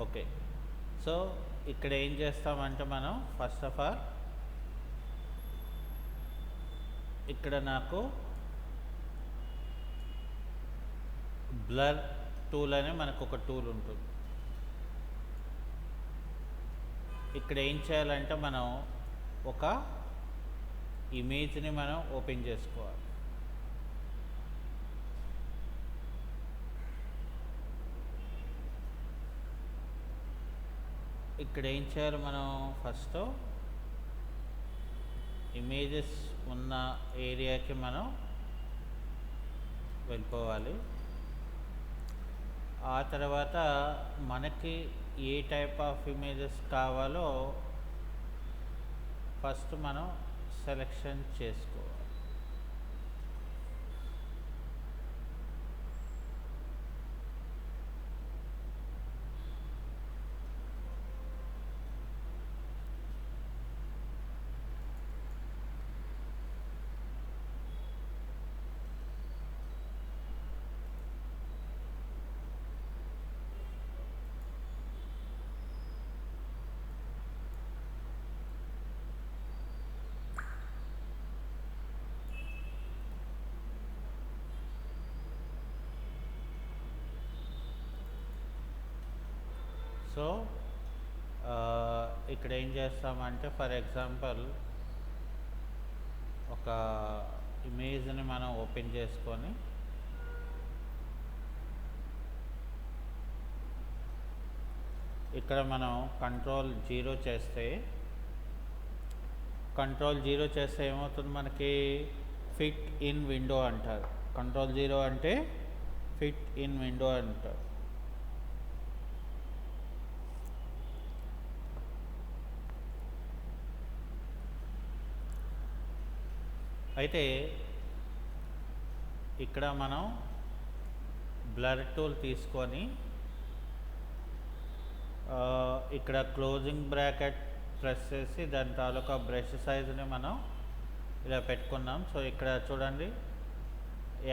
Okay. So ఇక్కడ ఏం చేస్తామంటే మనం ఫస్ట్ ఆఫ్ ఆల్ ఇక్కడ నాకు బ్లర్ టూల్ అనే మనకు ఒక టూల్ ఉంటుంది. ఇక్కడ ఏం చేయాలంటే మనం ఒక ఇమేజ్ని మనం ఓపెన్ చేసుకోవాలి. ఇక్కడ ఏం చేయాలి, మనం ఫస్ట్ ఇమేజెస్ ఉన్న ఏరియాకి మనం వెళ్ళిపోవాలి. ఆ తర్వాత మనకి ఏ టైప్ ఆఫ్ ఇమేజెస్ కావాలో ఫస్ట్ మనం సెలెక్షన్ చేసుకోవాలి. సో ఇక్కడ ఏం చేస్తామంటే ఫర్ ఎగ్జాంపుల్ ఒక ఇమేజ్ని మనం ఓపెన్ చేసుకొని ఇక్కడ మనం కంట్రోల్ 0 చేస్తే ఏమవుతుంది, మనకి ఫిట్ ఇన్ విండో అంటారు. కంట్రోల్ 0 అంటే ఫిట్ ఇన్ విండో అంటారు. అయితే ఇక్కడ మనం బ్లర్ టూల్ తీసుకొని ఇక్కడ క్లోజింగ్ బ్రాకెట్ ప్రెస్ చేసి దాని తాలూకా బ్రష్ సైజుని మనం ఇలా పెట్టుకున్నాం. సో ఇక్కడ చూడండి,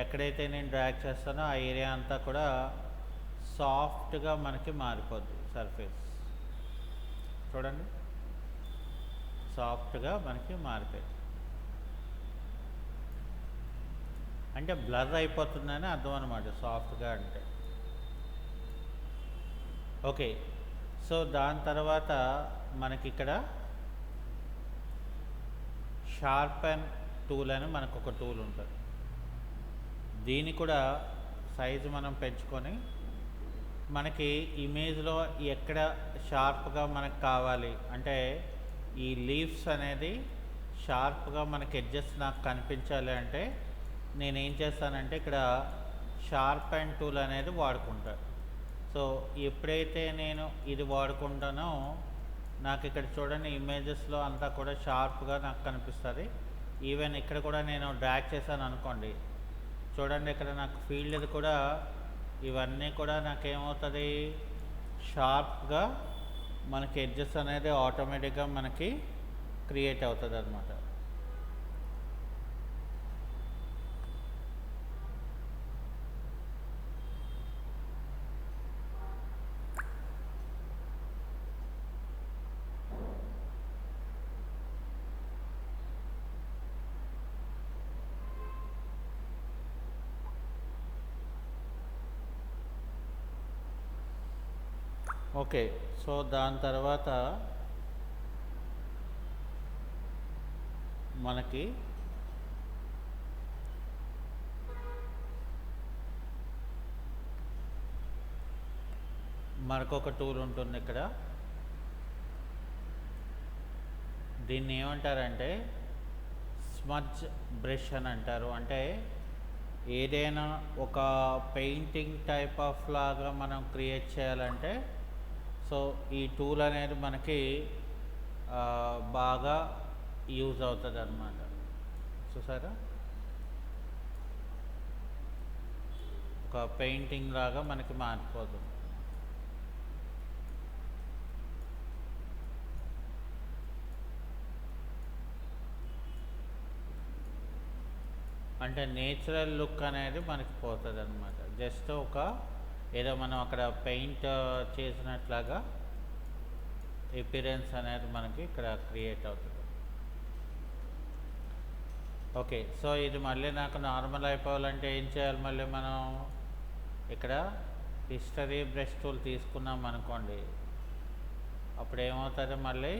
ఎక్కడైతే నేను డ్రాగ్ చేస్తానో ఆ ఏరియా అంతా కూడా సాఫ్ట్గా మనకి మారిపోద్ది. సర్ఫేస్ చూడండి, సాఫ్ట్గా మనకి మారిపోయింది. అంటే బ్లర్ అయిపోతుందని అర్థం అనమాట సాఫ్ట్గా అంటే. ఓకే, సో దాని తర్వాత మనకి ఇక్కడ షార్పెన్ టూల్ అని మనకు ఒక టూల్ ఉంటుంది. దీన్ని కూడా సైజు మనం పెంచుకొని మనకి ఇమేజ్లో ఎక్కడ షార్ప్గా మనకు కావాలి అంటే ఈ లీవ్స్ అనేది షార్ప్గా మనకి ఎడ్జెస్ నాకు కనిపించాలి అంటే నేనేం చేస్తానంటే ఇక్కడ షార్పెన్ టూల్ అనేది వాడుకుంటాను. సో ఎప్పుడైతే నేను ఇది వాడుకుంటానో నాకు ఇక్కడ చూడండి ఇమేజెస్లో అంతా కూడా షార్ప్గా నాకు కనిపిస్తుంది. ఈవెన్ ఇక్కడ కూడా నేను డ్రాగ్ చేశాను అనుకోండి, చూడండి ఇక్కడ నాకు ఫీల్డ్ కూడా ఇవన్నీ కూడా నాకేమవుతుంది, షార్ప్గా మనకి ఎడ్జెస్ అనేది ఆటోమేటిక్గా మనకి క్రియేట్ అవుతుంది అన్నమాట. ఓకే, సో దాని తర్వాత మనకి మరొక టూల్ ఉంటుంది ఇక్కడ. దీన్ని ఏమంటారంటే స్మజ్ బ్రష్ అని అంటారు. అంటే ఏదైనా ఒక పెయింటింగ్ టైప్ ఆఫ్ లాగా మనం క్రియేట్ చేయాలంటే సో ఈ టూల్ అనేది మనకి బాగా యూజ్ అవుతుంది అన్నమాట. చూసారా, ఒక పెయింటింగ్ లాగా మనకి మారిపోతుంది. అంటే నేచురల్ లుక్ అనేది మనకి పోతుంది అన్నమాట. జస్ట్ ఒక ఏదో మనం అక్కడ పెయింట్ చేసినట్లాగా ఎపిరెన్స్ అనేది మనకి ఇక్కడ క్రియేట్ అవుతుంది. ఓకే, సో ఇది మళ్ళీ నాకు నార్మల్ అయిపోవాలంటే ఏం చేయాలి? మళ్ళీ మనం ఇక్కడ హిస్టరీ బ్రష్ టూల్ తీసుకున్నాం అనుకోండి, అప్పుడు ఏమవుతుంది? మళ్ళీ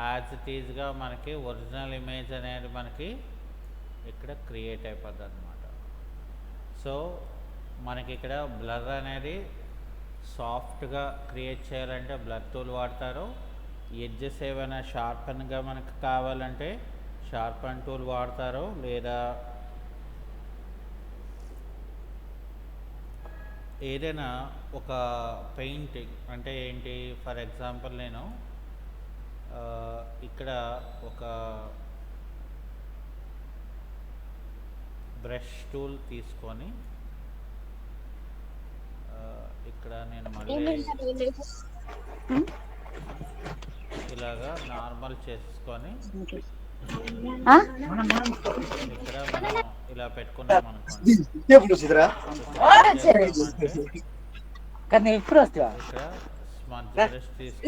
యాజ్ ఇట్ ఈజ్గా మనకి ఒరిజినల్ ఇమేజ్ అనేది మనకి ఇక్కడ క్రియేట్ అయిపోద్ది అనమాట. సో మనకి ఇక్కడ బ్లర్ అనేది సాఫ్ట్గా క్రియేట్ చేయాలంటే బ్లర్ టూల్ వాడతారు. ఎడ్జెస్ ఏమైనా షార్పన్గా మనకు కావాలంటే షార్పన్ టూల్ వాడతారు. లేదా ఏదైనా ఒక పెయింటింగ్ అంటే ఏంటి, ఫర్ ఎగ్జాంపుల్ నేను ఇక్కడ ఒక బ్రష్ టూల్ తీసుకొని ఇక్కడ నేను మళ్ళీ ఇలాగా నార్మల్ చేసుకొని ఇక్కడ మనం ఇలా పెట్టుకున్నాం అనుకోండి. ఇక్కడ స్మజ్ బ్రష్ తీసుకొని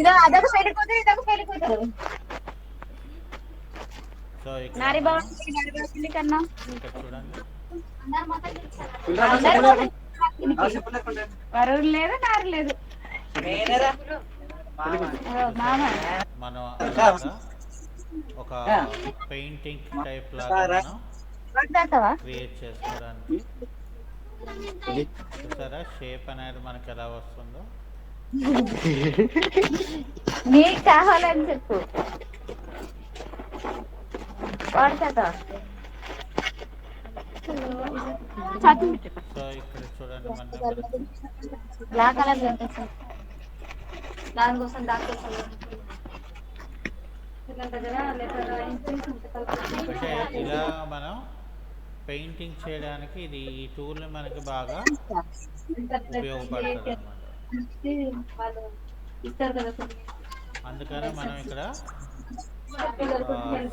సో ఇక్కడ చూడండి, మనం ఒక పెయింటింగ్ టైప్ లాగా మనం క్రియేట్ చేసుకోవడానికి చూసారా షేప్ అనేది మనకి ఎలా వస్తుందో. నీకు కావాలని చెప్పు. సో ఇక్కడ చూడండి మన బ్లాక్ కలర్ దానికోసం అంటే ఇలా మనం పెయింటింగ్ చేయడానికి ఇది ఈ టూల్ మనకి బాగా ఉపయోగపడుతుంది అన్నమాట. అందుకనే మనం ఇక్కడ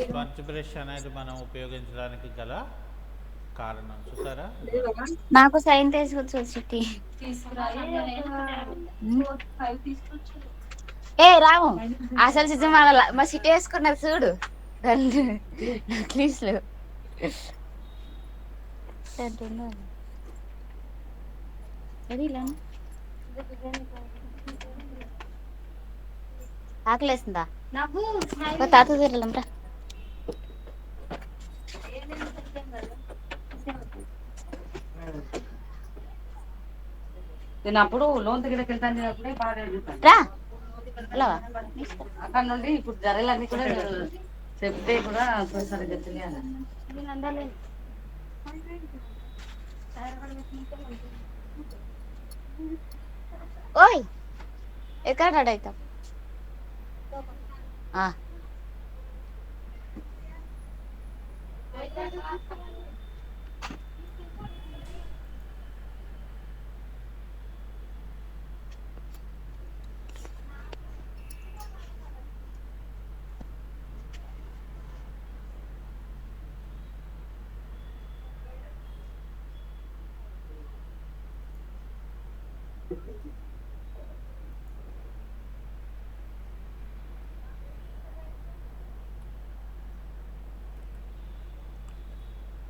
స్పంజ్ బ్రష్ అనేది మనం ఉపయోగించడానికి గల కారణం చూసారా. నాకు సైన్ తీసుకొచ్చు చిట్టి. ఏ రాము అసలు చిత్రం మా సిటీ వేసుకున్నది చూడు క్లీస్లు ఆకలేస్తుందా తాత తిరగలంరా. తిన్నప్పుడు లోన్ దగ్గరికి వెళ్తాను బాగా అక్కడ నుండి ఇప్పుడు ధరలన్నీ కూడా చెప్తే కూడా సరిగ్గా తెలియాలి. ఓయ్ ఎక్కడ రెడీ అవుతాం?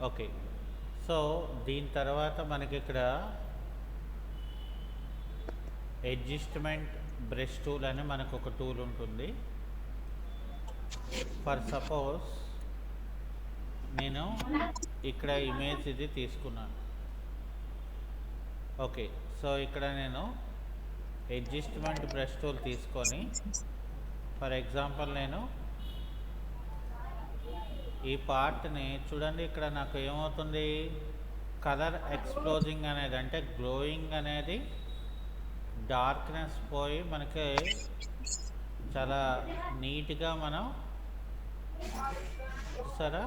ఓకే, సో దీని తర్వాత మనకి ఇక్కడ అడ్జస్ట్మెంట్ బ్రష్ టూల్ అని మనకు ఒక టూల్ ఉంటుంది. ఫర్ సపోజ్ నేను ఇక్కడ ఇమేజ్ ఇది తీసుకున్నాను. ఓకే, సో ఇక్కడ నేను అడ్జస్ట్మెంట్ బ్రష్ టూల్ తీసుకొని ఫర్ ఎగ్జాంపుల్ నేను ఈ పార్ట్ని చూడండి, ఇక్కడ నాకు ఏమవుతుంది, కలర్ ఎక్స్ప్లోజింగ్ అనేది అంటే గ్లోయింగ్ అనేది డార్క్నెస్ పోయి మనకి చాలా నీట్గా మనం చూసారా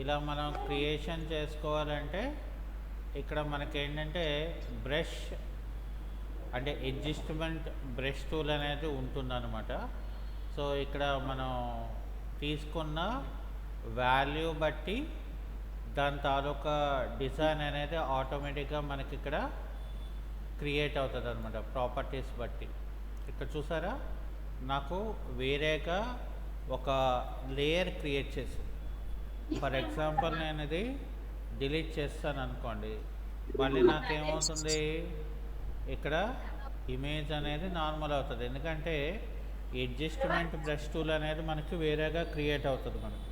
ఇలా మనం క్రియేషన్ చేసుకోవాలంటే ఇక్కడ మనకి ఏంటంటే బ్రష్ అంటే అడ్జస్ట్మెంట్ బ్రష్ టూల్ అనేది ఉంటుందన్నమాట. సో ఇక్కడ మనం తీసుకున్న వాల్యూ బట్టి దాని తాలూకా డిజైన్ అనేది ఆటోమేటిక్గా మనకి ఇక్కడ క్రియేట్ అవుతుంది అనమాట ప్రాపర్టీస్ బట్టి. ఇక్కడ చూసారా నాకు వేరేగా ఒక లేయర్ క్రియేట్ చేసింది. ఫర్ ఎగ్జాంపుల్ నేను ఇది డిలీట్ చేస్తాను అనుకోండి, మళ్ళీ నాకేమవుతుంది ఇక్కడ ఇమేజ్ అనేది నార్మల్ అవుతుంది, ఎందుకంటే అడ్జస్ట్మెంట్ బ్రష్ టూల్ అనేది మనకి వేరేగా క్రియేట్ అవుతుంది మనకి.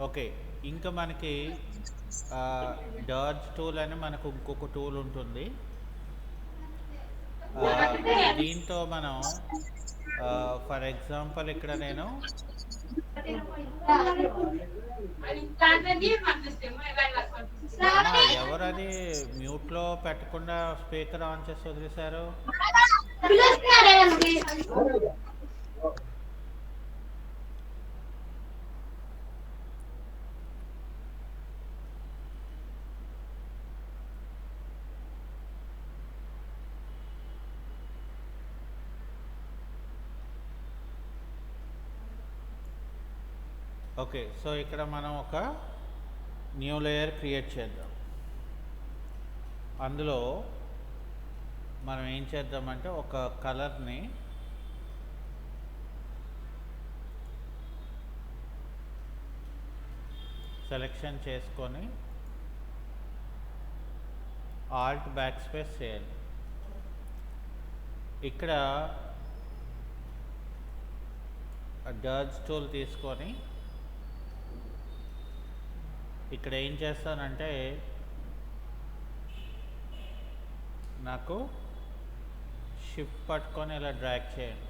ఓకే, ఇంకా మనకి డాడ్జ్ టూల్ అని మనకు ఇంకొక టూల్ ఉంటుంది. దీంతో మనం ఫర్ ఎగ్జాంపుల్ ఇక్కడ నేను ఎవరది మ్యూట్లో పెట్టకుండా స్పీకర్ ఆన్ చేసి వదిలేశారు? ఓకే, సో ఇక్కడ మనం ఒక న్యూ లేయర్ క్రియేట్ చేద్దాం. అందులో మనం ఏం చేద్దామంటే ఒక కలర్ని సెలెక్షన్ చేసుకొని ఆల్ట్ బ్యాక్ స్పేస్ చేయాలి. ఇక్కడ డాడ్జ్ టూల్ తీసుకొని ఇక్కడ ఏం చేస్తానంటే నాకు షిఫ్ట్ పట్టుకొని ఇలా డ్రాగ్ చేయండి.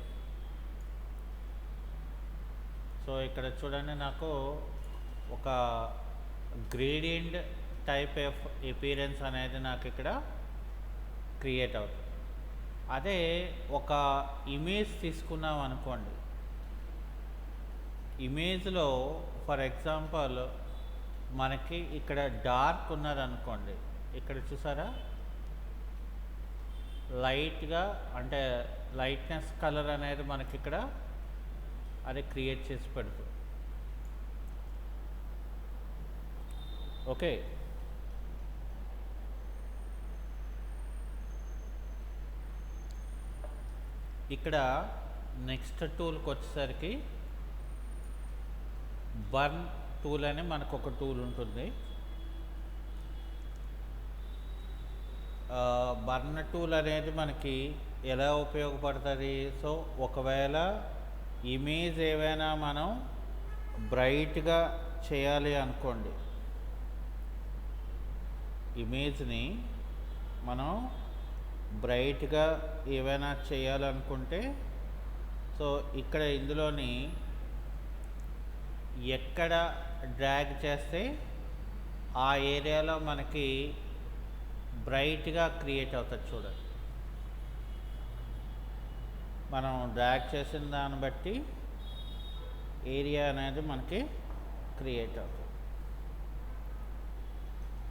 సో ఇక్కడ చూడండి నాకు ఒక గ్రేడియంట్ టైప్ ఆఫ్ అపీరెన్స్ అనేది నాకు ఇక్కడ క్రియేట్ అవుతుంది. అదే ఒక ఇమేజ్ తీసుకున్నాం అనుకోండి, ఇమేజ్లో ఫర్ ఎగ్జాంపుల్ మనకి ఇక్కడ డార్క్ ఉన్నదనుకోండి, ఇక్కడ చూసారా లైట్గా అంటే లైట్నెస్ కలర్ అనేది మనకి ఇక్కడ అది క్రియేట్ చేసి పెడుతుంది. ఓకే, ఇక్కడ నెక్స్ట్ టూల్కి వచ్చేసరికి బర్న్ టూల్ అని మనకు ఒక టూల్ ఉంటుంది. బర్న్ టూల్ అనేది మనకి ఎలా ఉపయోగపడుతుంది? సో ఒకవేళ ఇమేజ్ ఏవైనా మనం బ్రైట్గా చేయాలి అనుకోండి, ఇమేజ్ని మనం బ్రైట్గా ఏవైనా చేయాలనుకుంటే, సో ఇక్కడ ఇందులోని ఎక్కడ డ్రాగ్ చేస్తే ఆ ఏరియాలో మనకి బ్రైట్గా క్రియేట్ అవుతుంది. చూడండి, మనం డ్రాగ్ చేసిన దాన్ని బట్టి ఏరియా అనేది మనకి క్రియేట్ అవుతుంది.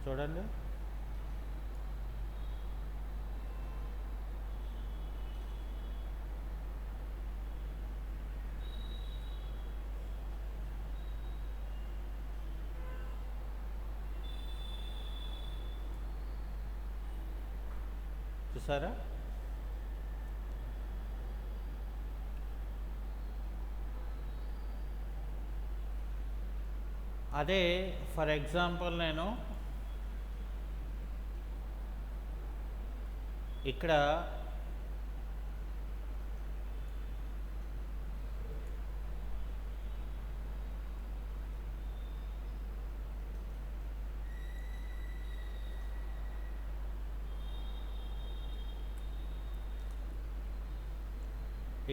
చూడండి, చూసారా? అదే ఫర్ ఎగ్జాంపుల్ నేను ఇక్కడ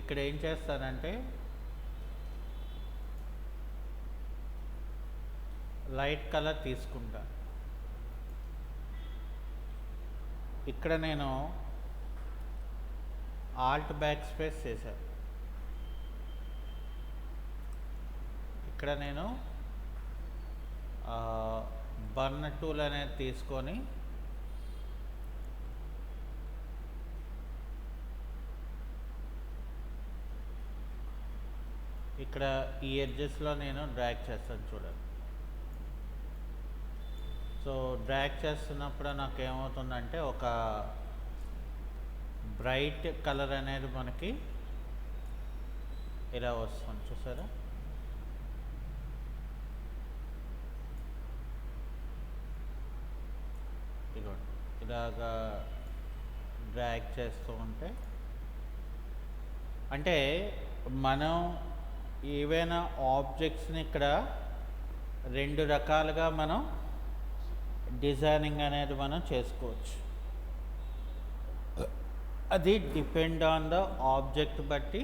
ఇక్కడ ఏం చేస్తానంటే లైట్ కలర్ తీసుకుంటా. ఇక్కడ నేను ఆల్ట్ బ్యాక్ స్పేస్ చేశాను. ఇక్కడ నేను బర్న్ టూల్ అనేది తీసుకొని ఇక్కడ ఈ ఎడ్జెస్లో నేను డ్రాగ్ చేస్తాను చూడండి. సో డ్రాగ్ చేస్తున్నప్పుడు నాకు ఏమవుతుందంటే ఒక బ్రైట్ కలర్ అనేది మనకి ఇలా వస్తుంది చూసారా. ఇదిగోండి ఇలాగా డ్రాగ్ చేస్తూ ఉంటే అంటే మనం ఏవైనా ఆబ్జెక్ట్స్ని ఇక్కడ రెండు రకాలుగా మనం డిజైనింగ్ అనేది మనం చేసుకోవచ్చు. అది డిపెండ్ ఆన్ ద ఆబ్జెక్ట్ బట్టి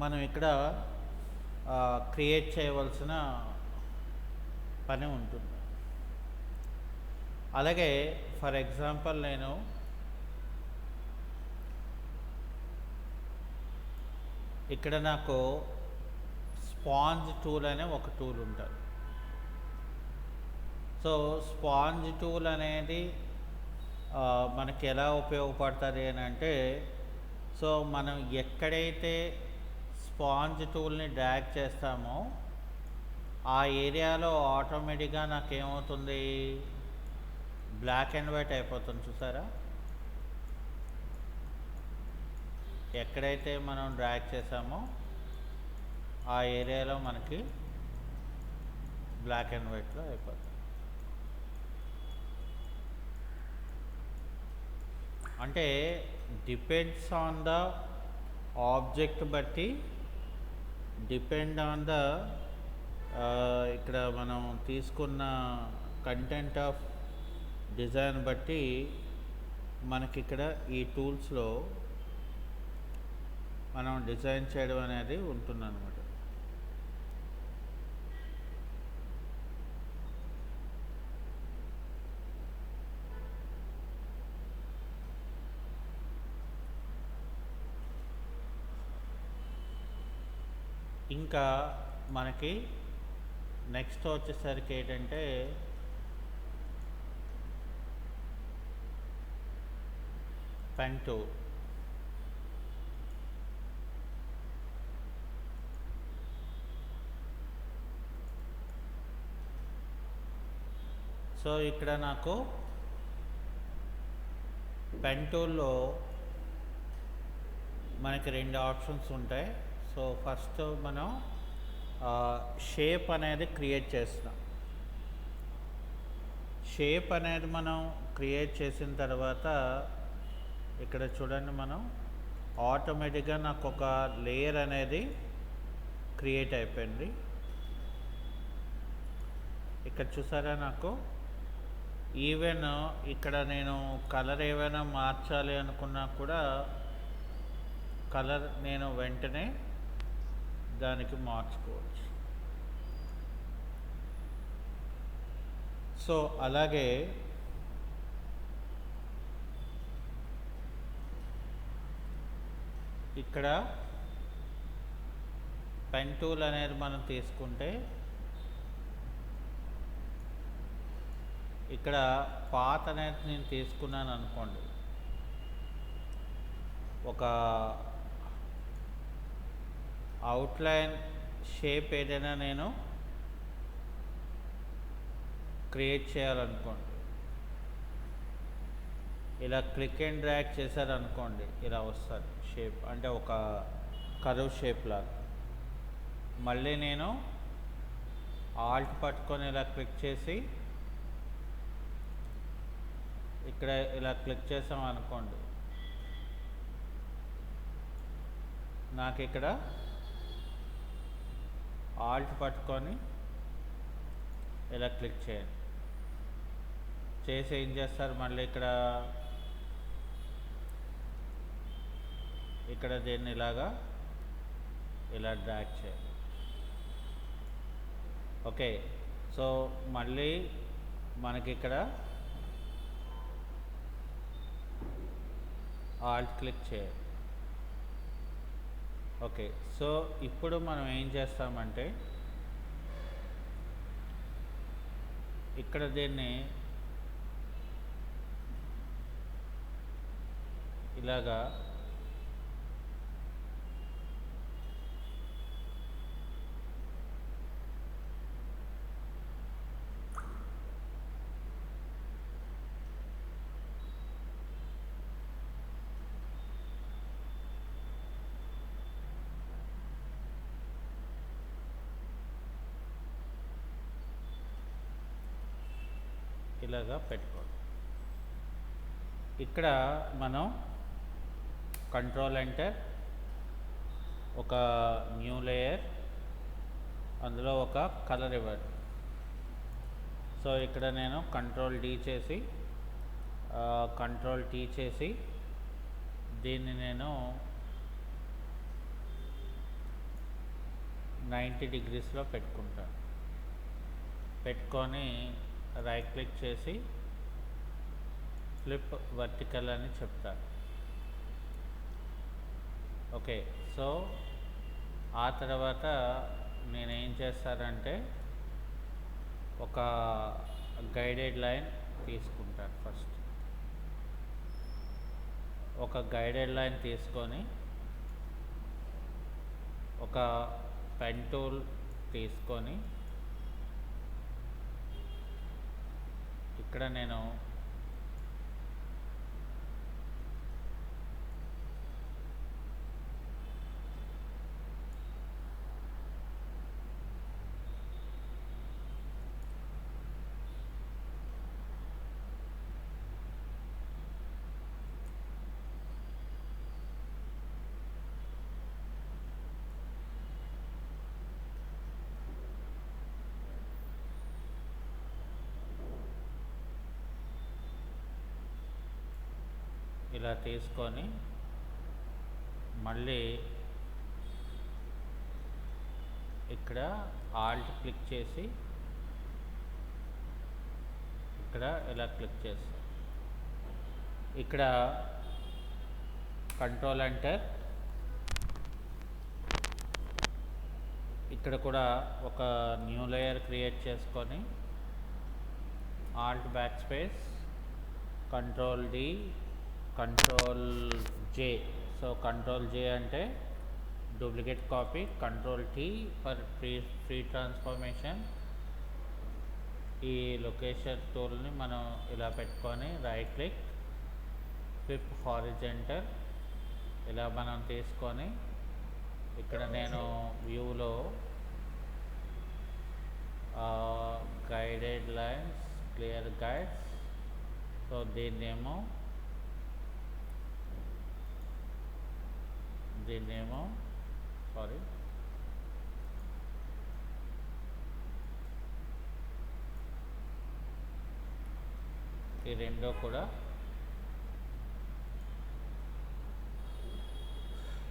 మనం ఇక్కడ క్రియేట్ చేయవలసిన పని ఉంటుంది. అలాగే ఫర్ ఎగ్జాంపుల్ నేను ఇక్కడ నాకు స్పాంజ్ టూల్ అనే ఒక టూల్ ఉంటుంది. సో స్పాంజ్ టూల్ అనేది మనకి ఎలా ఉపయోగపడుతుంది అని అంటే, సో మనం ఎక్కడైతే స్పాంజ్ టూల్ని డ్రాగ్ చేస్తామో ఆ ఏరియాలో ఆటోమేటిక్గా నాకేమవుతుంది, బ్లాక్ అండ్ వైట్ అయిపోతుంది చూసారా. ఎక్కడైతే మనం డ్రాగ్ చేసామో ఆ ఏరియాలో మనకి బ్లాక్ అండ్ వైట్లో అయిపోతుంది. అంటే డిపెండ్స్ ఆన్ ద ఆబ్జెక్ట్ బట్టి, డిపెండ్ ఆన్ ద ఇక్కడ మనం తీసుకున్న కంటెంట్ ఆఫ్ డిజైన్ బట్టి మనకి ఇక్కడ ఈ టూల్స్లో మనం డిజైన్ చేయడం అనేది ఉంటుందన్నమాట. ఇంకా మనకి నెక్స్ట్ వచ్చేసరికి ఏంటంటే పెన్ టూల్. సో ఇక్కడ నాకు పెన్ టూల్లో మనకి రెండు ఆప్షన్స్ ఉంటాయి. సో ఫస్ట్ మనం షేప్ అనేది క్రియేట్ చేస్తున్నాం. షేప్ అనేది మనం క్రియేట్ చేసిన తర్వాత ఇక్కడ చూడండి, మనం ఆటోమేటిక్గా నాకు ఒక లేయర్ అనేది క్రియేట్ అయిపోయింది. ఇక్కడ చూసారా, నాకు ఈవెన్ ఇక్కడ నేను కలర్ ఏమైనా మార్చాలి అనుకున్నా కూడా కలర్ నేను వెంటనే దానికి మార్చుకోవచ్చు. సో అలాగే ఇక్కడ పెన్ టూల్ అనేది మనం తీసుకుంటే ఇక్కడ పాత్ అనేది నేను తీసుకున్నాను అనుకోండి, ఒక అవుట్లైన్ షేప్ ఏదైనా నేను క్రియేట్ చేయాలనుకోండి, ఇలా క్లిక్ అండ్ డ్రాగ్ చేశారనుకోండి ఇలా వస్తుంది షేప్, అంటే ఒక కర్వ్ షేప్ లాగా. మళ్ళీ నేను ఆల్ట్ పట్టుకొని ఇలా క్లిక్ చేసి ఇక్కడ ఇలా క్లిక్ చేసాం అనుకోండి, నాకు ఇక్కడ ఆల్ట్ పట్టుకొని ఇలా క్లిక్ చేయండి. చేసి ఏం చేస్తారు, మళ్ళీ ఇక్కడ దీన్ని ఇలాగా ఇలా డ్రాగ్ చేయాలి. ఓకే, సో మళ్ళీ మనకి ఇక్కడ ఆల్ట్ క్లిక్ చేయాలి. ఓకే, సో ఇప్పుడు మనం ఏం చేస్తామంటే ఇక్కడ దీన్ని ఇలాగా ఇలాగా పెట్టుకోవాలి. ఇక్కడ మనం కంట్రోల్ ఎంటర్, ఒక న్యూ లేయర్, అందులో ఒక కలర్ ఇవ్వండి. సో ఇక్కడ నేను కంట్రోల్ డి చేసి కంట్రోల్ టీ చేసి దీన్ని నేను 90 డిగ్రీస్లో పెట్టుకుంటాను. పెట్టుకొని రైట్ క్లిక్ చేసి ఫ్లిప్ వర్టికల్ అని చెప్తాను. ఓకే, సో ఆ తర్వాత నేనేం చేస్తానంటే ఒక గైడెడ్ లైన్ తీసుకుంటాను. ఫస్ట్ ఒక గైడెడ్ లైన్ తీసుకొని ఒక పెన్ టూల్ తీసుకొని ఇక్కడ నేను ఇలా తీసుకొని మళ్ళీ ఇక్కడ ఆల్ట్ క్లిక్ చేసి ఇక్కడ ఇలా క్లిక్ చేస్తాం. ఇక్కడ కంట్రోల్ ఎంటర్, ఇక్కడ కూడా ఒక న్యూ లేయర్ క్రియేట్ చేసుకొని alt backspace, control D, control J. So control J అంటే duplicate copy, control T for free transformation. ఈ లొకేషన్ టూల్ని మనం ఇలా పెట్టుకొని రైట్ క్లిక్, ఫ్లిప్ హారిజంటల్ ఇలా మనం తీసుకొని ఇక్కడ నేను వ్యూలో guided lines, clear guides, so దీన్నేమో సారీ ఈ రెండో కూడా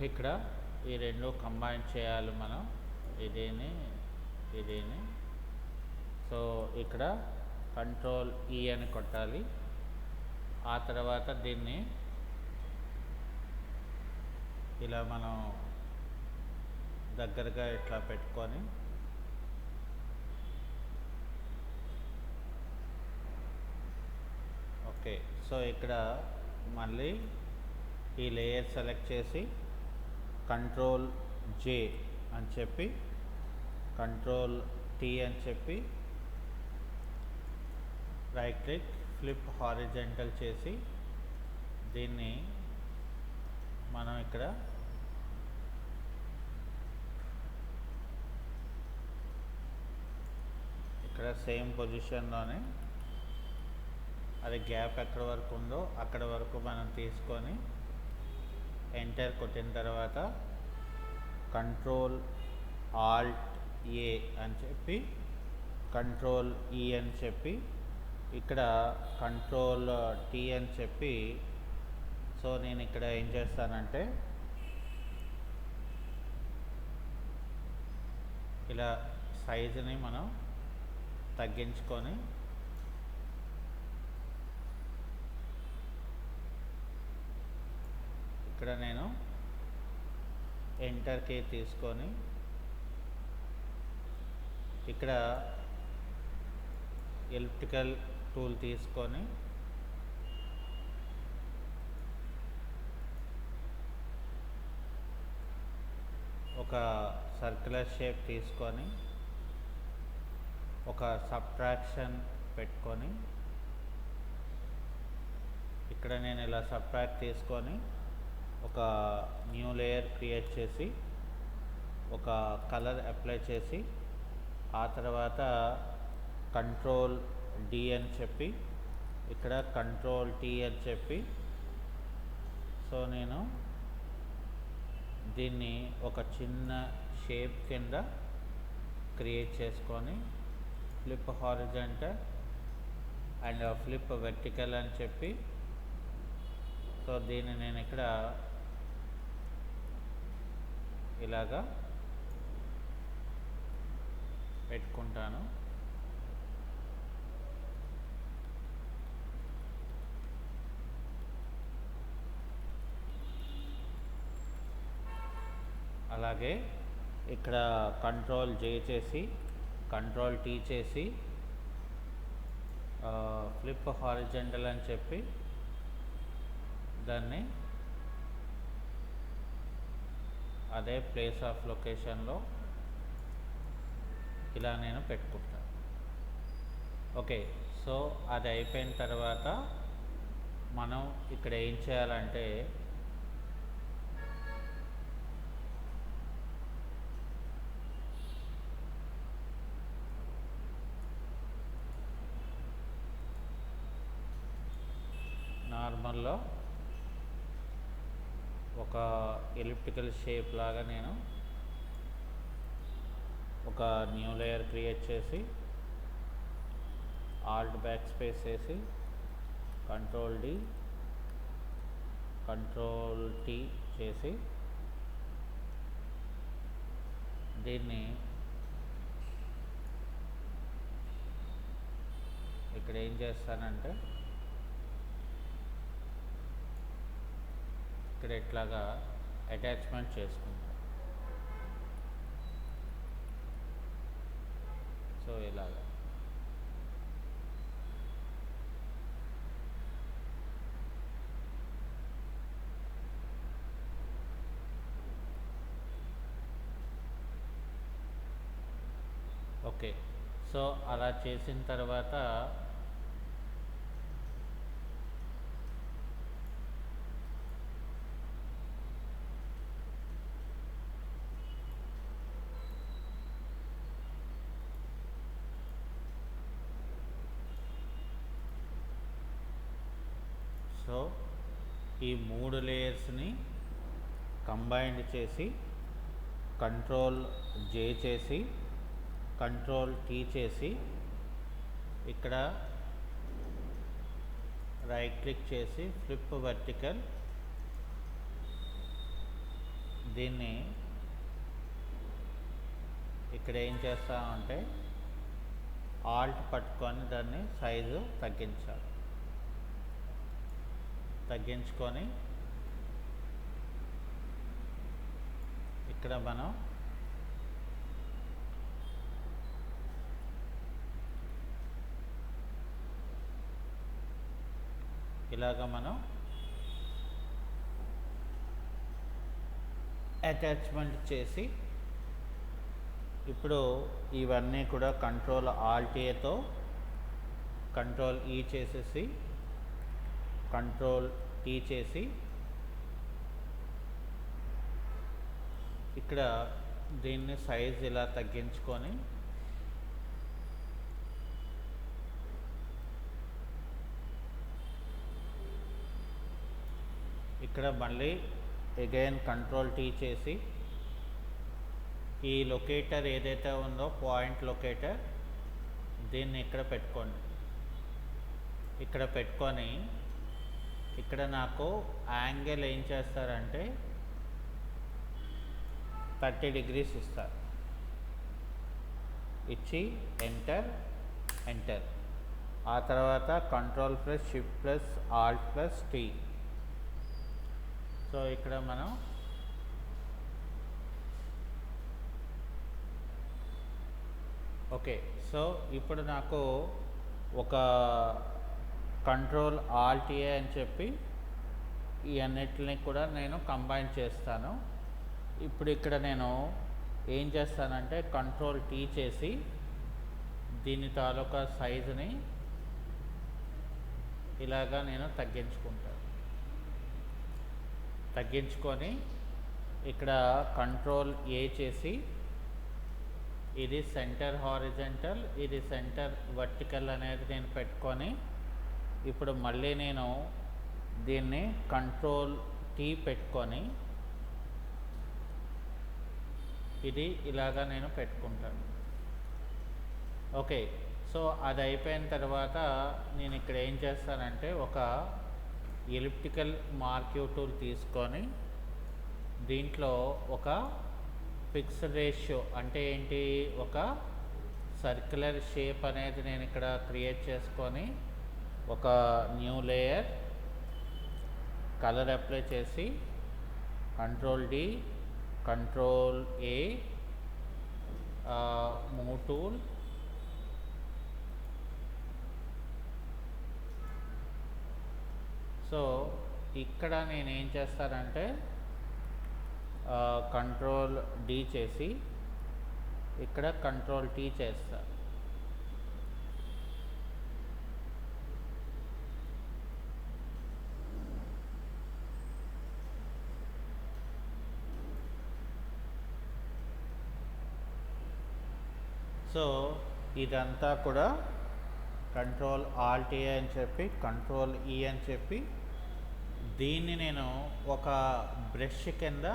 ఇక్కడ ఈ రెండు కంబైన్ చేయాలి మనం, ఇదేని. సో ఇక్కడ కంట్రోల్ ఈ అని కొట్టాలి. ఆ తర్వాత దీన్ని ఇలా మనం దగ్గరగా ఇట్లా పెట్టుకొని ఓకే. సో ఇక్కడ మళ్ళీ ఈ లేయర్ సెలెక్ట్ చేసి కంట్రోల్ జే అని చెప్పి కంట్రోల్ టీ అని చెప్పి రైట్ క్లిక్, ఫ్లిప్ హారిజంటల్ చేసి దీన్ని మనం ఇక్కడ సేమ్ పొజిషన్లోనే అది గ్యాప్ ఎక్కడ వరకు ఉందో అక్కడ వరకు మనం తీసుకొని ఎంటర్ కొట్టిన తర్వాత కంట్రోల్ ఆల్ట్ ఏ అని చెప్పి కంట్రోల్ ఈ అని చెప్పి ఇక్కడ కంట్రోల్ టీ అని చెప్పి. సో నేను ఇక్కడ ఏం చేస్తానంటే ఇలా సైజుని మనం తగ్గించుకొని ఇక్కడ నేను ఎంటర్ కీ తీసుకొని ఇక్కడ ఎలిప్టికల్ టూల్ తీసుకొని ఒక సర్క్యులర్ షేప్ తీసుకొని ఒక సబ్ట్రాక్షన్ పెట్టుకొని ఇక్కడ నేను ఇలా సబ్ట్రాక్ట్ తీసుకొని ఒక న్యూ లేయర్ క్రియేట్ చేసి ఒక కలర్ అప్లై చేసి ఆ తర్వాత కంట్రోల్ డి అని చెప్పి, ఇక్కడ కంట్రోల్ టీ అని చెప్పి, సో నేను దీన్ని ఒక చిన్న షేప్ కింద క్రియేట్ చేసుకొని flip horizontal and flip vertical అని చెప్పి, సో దీన్ని నేను ఇక్కడ ఇలాగా పెట్టుకుంటాను. అలాగే ఇక్కడ కంట్రోల్ జే చేసి కంట్రోల్ టీ చేసి ఫ్లిప్ హారిజాంటల్ అని చెప్పి దాన్ని అదే ప్లేస్ ఆఫ్ లొకేషన్లో ఇలా నేను పెట్టుకుంటాను. ఓకే, సో అది అయిపోయిన తర్వాత మనం ఇక్కడ ఏం చేయాలంటే నార్మల్లో ఒక ఎలిప్టికల్ షేప్ లాగా నేను ఒక న్యూ లేయర్ క్రియేట్ చేసి ఆల్ట్ బ్యాక్ స్పేస్ వేసి కంట్రోల్ డి కంట్రోల్ టీ చేసి దీన్ని ఇక్కడ ఏం చేస్తానంటే ఇక్కడ ఇట్లాగా అటాచ్మెంట్ చేసుకుంటాం. సో ఇలాగా ఓకే, సో అలా చేసిన తర్వాత సో ఈ 3 లేయర్స్ని కంబైన్డ్ చేసి కంట్రోల్ జే చేసి కంట్రోల్ టీ చేసి ఇక్కడ రైట్ క్లిక్ చేసి ఫ్లిప్ వర్టికల్, దీన్ని ఇక్కడ ఏం చేస్తామంటే ఆల్ట్ పట్టుకొని దాన్ని సైజు తగ్గించుకొని ఇక్కడ మనం ఇలాగ మనం అటాచ్మెంట్ చేసి ఇప్పుడు ఇవన్నీ కూడా కంట్రోల్ ఆల్ట్ ఏతో కంట్రోల్ ఈ చేసేసి కంట్రోల్ టీ చేసి ఇక్కడ దీన్ని సైజ్ ఇలా తగ్గించుకొని ఇక్కడ మళ్ళీ అగైన్ కంట్రోల్ టీ చేసి ఈ లొకేటర్ ఏదైతే ఉందో పాయింట్ లొకేటర్ దీన్ని ఇక్కడ పెట్టుకోండి. ఇక్కడ పెట్టుకొని ఇక్కడ నాకు యాంగిల్ ఏం చేస్తారంటే 30 degrees ఇస్తారు. ఇచ్చి ఎంటర్ ఆ తర్వాత control plus shift plus alt plus T. So ఇక్కడ మనం ఓకే, సో ఇప్పుడు నాకు ఒక కంట్రోల్ ఆల్ట్ ఏ అని చెప్పి ఈ అన్నిటిని కూడా నేను కంబైన్ చేస్తాను. ఇప్పుడు ఇక్కడ నేను ఏం చేస్తానంటే కంట్రోల్ టీ చేసి దీని తాలూకా సైజుని ఇలాగా నేను తగ్గించుకొని ఇక్కడ కంట్రోల్ ఏ చేసి ఇది సెంటర్ హారిజంటల్, ఇది సెంటర్ వర్టికల్ అనేది నేను పెట్టుకొని ఇప్పుడు మళ్ళీ నేను దీన్ని కంట్రోల్ టీ పెట్టుకొని ఇది ఇలాగా నేను పెట్టుకుంటాను. ఓకే, సో అది అయిపోయిన తర్వాత నేను ఇక్కడ ఏం చేస్తానంటే ఒక ఎలిప్టికల్ మార్క్యూ టూల్ తీసుకొని దీంట్లో ఒక ఫిక్స్డ్ రేషియో అంటే ఏంటి, ఒక సర్క్యులర్ షేప్ అనేది నేను ఇక్కడ క్రియేట్ చేసుకొని ఒక న్యూ లేయర్ కలర్ అప్లై చేసి control D, control A, move tool, so ఇక్కడ నేను ఏం చేస్తానంటే కంట్రోల్ డి చేసి ఇక్కడ కంట్రోల్ టీ చేస్తా. సో ఇదంతా కూడా కంట్రోల్ ఆల్ట్ ఏ అని చెప్పి కంట్రోల్ ఈ అని చెప్పి దీన్ని నేను ఒక బ్రష్ కింద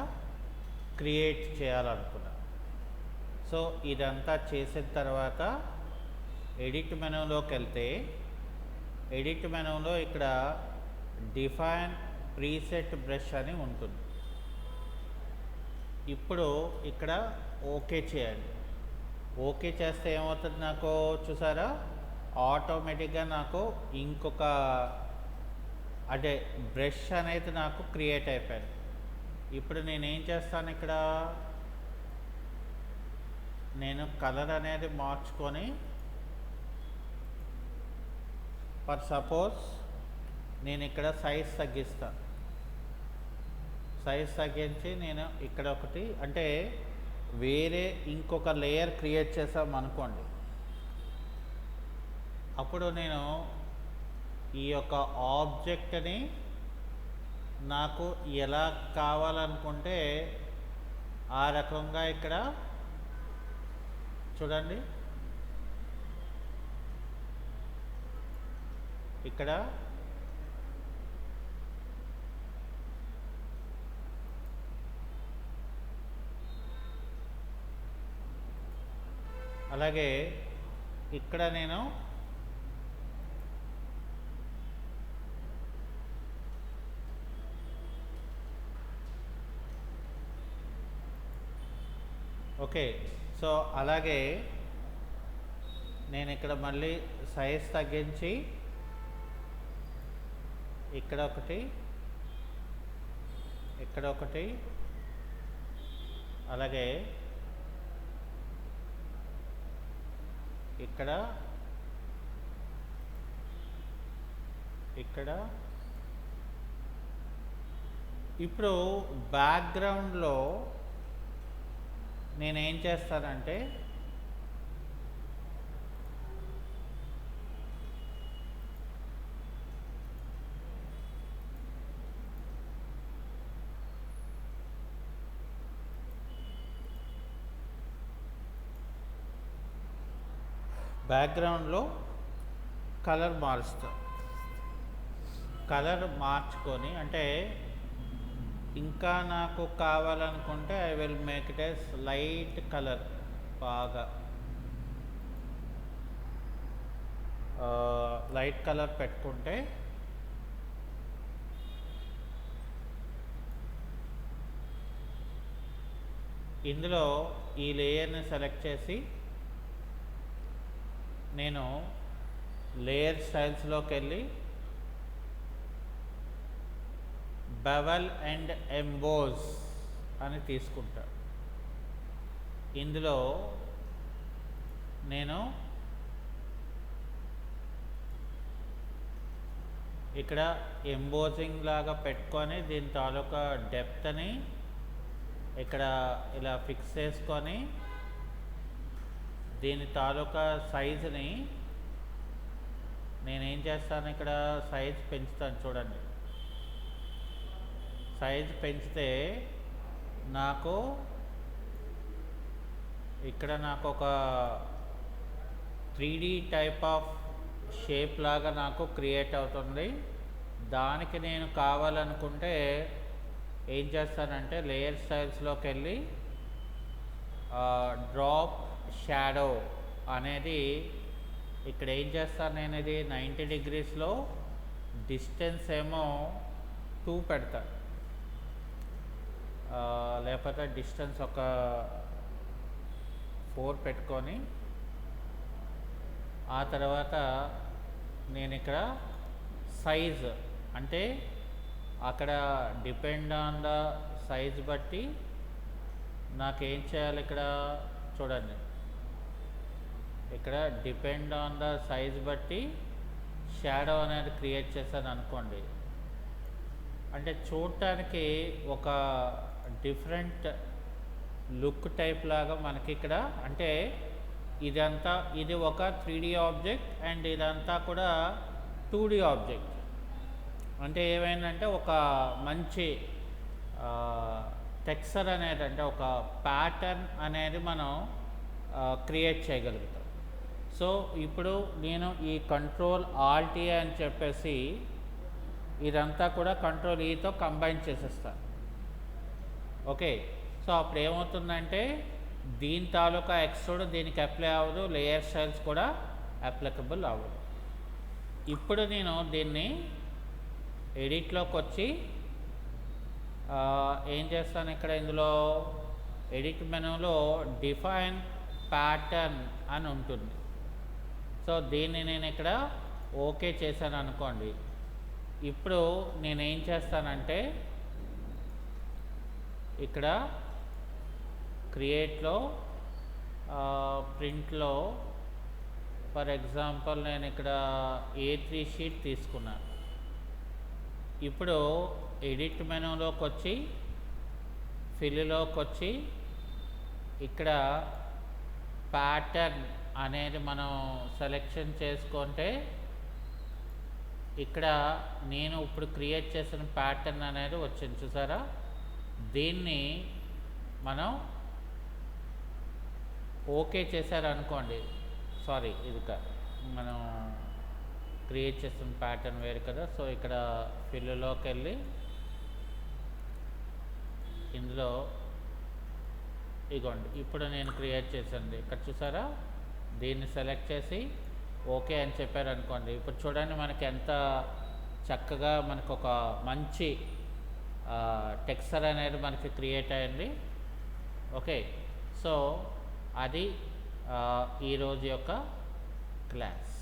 క్రియేట్ చేయాలనుకున్నా. సో ఇదంతా చేసిన తర్వాత ఎడిట్ మెనూలోకి వెళ్తే ఎడిట్ మెనూలో ఇక్కడ డిఫైన్ ప్రీసెట్ బ్రష్ అని ఉంటుంది. ఇప్పుడు ఇక్కడ ఓకే చేయాలి. ఓకే చేస్తే ఏమవుతుంది, నాకు చూసారా ఆటోమేటిక్గా నాకు ఇంకొక అదే బ్రష్ అనేది నాకు క్రియేట్ అయిపోయింది. ఇప్పుడు నేనేం చేస్తాను, ఇక్కడ నేను కలర్ అనేది మార్చుకొని ఫర్ సపోజ్ నేను ఇక్కడ సైజ్ తగ్గిస్తాను. సైజ్ తగ్గించి నేను ఇక్కడ ఒకటి అంటే వేరే ఇంకొక లేయర్ క్రియేట్ చేసాం అనుకోండి, అప్పుడు నేను ఈ యొక్క ఆబ్జెక్ట్ని నాకు ఎలా కావాలనుకుంటే ఆ రకంగా ఇక్కడ చూడండి, ఇక్కడ అలాగే ఇక్కడ నేను ఓకే, సో అలాగే నేను ఇక్కడ మళ్ళీ సైజ్ తగ్గించి ఇక్కడ ఒకటి, ఇక్కడ ఒకటి, అలాగే ఇక్కడ ఇక్కడ ఇప్పుడు బ్యాక్గ్రౌండ్లో నేనేం చేస్తానంటే బ్యాక్గ్రౌండ్లో కలర్ మారుస్తా. కలర్ మార్చుకొని అంటే ఇంకా నాకు కావాలనుకుంటే I will make it as light colour, బాగా లైట్ కలర్ పెట్టుకుంటే ఇందులో ఈ లేయర్ని సెలెక్ట్ చేసి నేను లేయర్ స్టైల్స్లోకి వెళ్ళి బెవెల్ అండ్ ఎంబోజ్ అని తీసుకుంటా. ఇందులో నేను ఇక్కడ ఎంబోజింగ్ లాగా పెట్టుకొని దీని తాలూకా డెప్త్ని ఇక్కడ ఇలా ఫిక్స్ చేసుకొని దీని తాలూకా సైజుని నేనేం చేస్తాను, ఇక్కడ సైజ్ పెంచుతాను. చూడండి, సైజ్ పెంచితే నాకు ఇక్కడ నాకు ఒక 3D టైప్ ఆఫ్ షేప్ లాగా నాకు క్రియేట్ అవుతుంది. దానికి నేను కావాలనుకుంటే ఏం చేస్తానంటే లేయర్ స్టైల్స్లోకి వెళ్ళి డ్రాప్ షాడో అనేది ఇక్కడ ఏం చేస్తాను నేను, ఇది 90 degreesలో డిస్టెన్స్ ఏమో 2 పెడతా, లేకపోతే డిస్టెన్స్ ఒక 4 పెట్టుకొని ఆ తర్వాత నేను ఇక్కడ సైజ్ అంటే అక్కడ డిపెండ్ ఆన్ ద సైజ్ బట్టి నాకేం చేయాలి, ఇక్కడ చూడండి, ఇక్కడ డిపెండ్ ఆన్ ద సైజ్ బట్టి షాడో అనేది క్రియేట్ చేశాను అనుకోండి. అంటే చూడటానికి ఒక డిఫరెంట్ లుక్ టైప్ లాగా మనకి ఇక్కడ, అంటే ఇదంతా ఇది ఒక 3D ఆబ్జెక్ట్ అండ్ ఇదంతా కూడా 2D ఆబ్జెక్ట్. అంటే ఏమైందంటే ఒక మంచి టెక్స్చర్ అనేది, అంటే ఒక ప్యాటర్న్ అనేది మనం క్రియేట్ చేయగలుగుతాం. సో ఇప్పుడు నేను ఈ కంట్రోల్ ఆల్ట్ ఏ అని చెప్పేసి ఇదంతా కూడా కంట్రోల్ ఈతో కంబైన్ చేసేస్తాను. ఓకే, సో అప్పుడు ఏమవుతుందంటే దీని తాలూకా ఎక్స్ట్రూడ్ దీనికి అప్లై అవ్వదు, లేయర్ స్టైల్స్ కూడా అప్లికబుల్ అవ్వదు. ఇప్పుడు నేను దీన్ని ఎడిట్లోకి వచ్చి ఏం చేస్తాను, ఇక్కడ ఇందులో ఎడిట్ మెనూలో డిఫైన్ ప్యాటర్న్ అని ఉంటుంది. సో దీన్ని నేను ఇక్కడ ఓకే చేశాను అనుకోండి. ఇప్పుడు నేనేం చేస్తానంటే ఇక్కడ క్రియేట్లో ప్రింట్లో ఫర్ ఎగ్జాంపుల్ నేను ఇక్కడ A3 షీట్ తీసుకున్నాను. ఇప్పుడు ఎడిట్ మెనూలోకి వచ్చి ఫిల్లోకి వచ్చి ఇక్కడ ప్యాటర్న్ అనేది మనం సెలెక్షన్ చేసుకుంటే ఇక్కడ నేను ఇప్పుడు క్రియేట్ చేసిన ప్యాటర్న్ అనేది వచ్చింది, చూసారా? దీన్ని మనం ఓకే చేశారనుకోండి, సారీ ఇది కాదు, మనం క్రియేట్ చేసిన ప్యాటర్న్ వేరు కదా. సో ఇక్కడ ఫిల్లోకి వెళ్ళి ఇందులో ఇగోండి, ఇప్పుడు నేను క్రియేట్ చేసింది ఇక్కడ చూసారా, దీన్ని సెలెక్ట్ చేసి ఓకే అని చెప్పారనుకోండి. ఇప్పుడు చూడండి మనకి ఎంత చక్కగా మనకు ఒక మంచి టెక్స్చర్ అనేది మనకి క్రియేట్ అయింది. ఓకే, సో అది ఈరోజు యొక్క క్లాస్.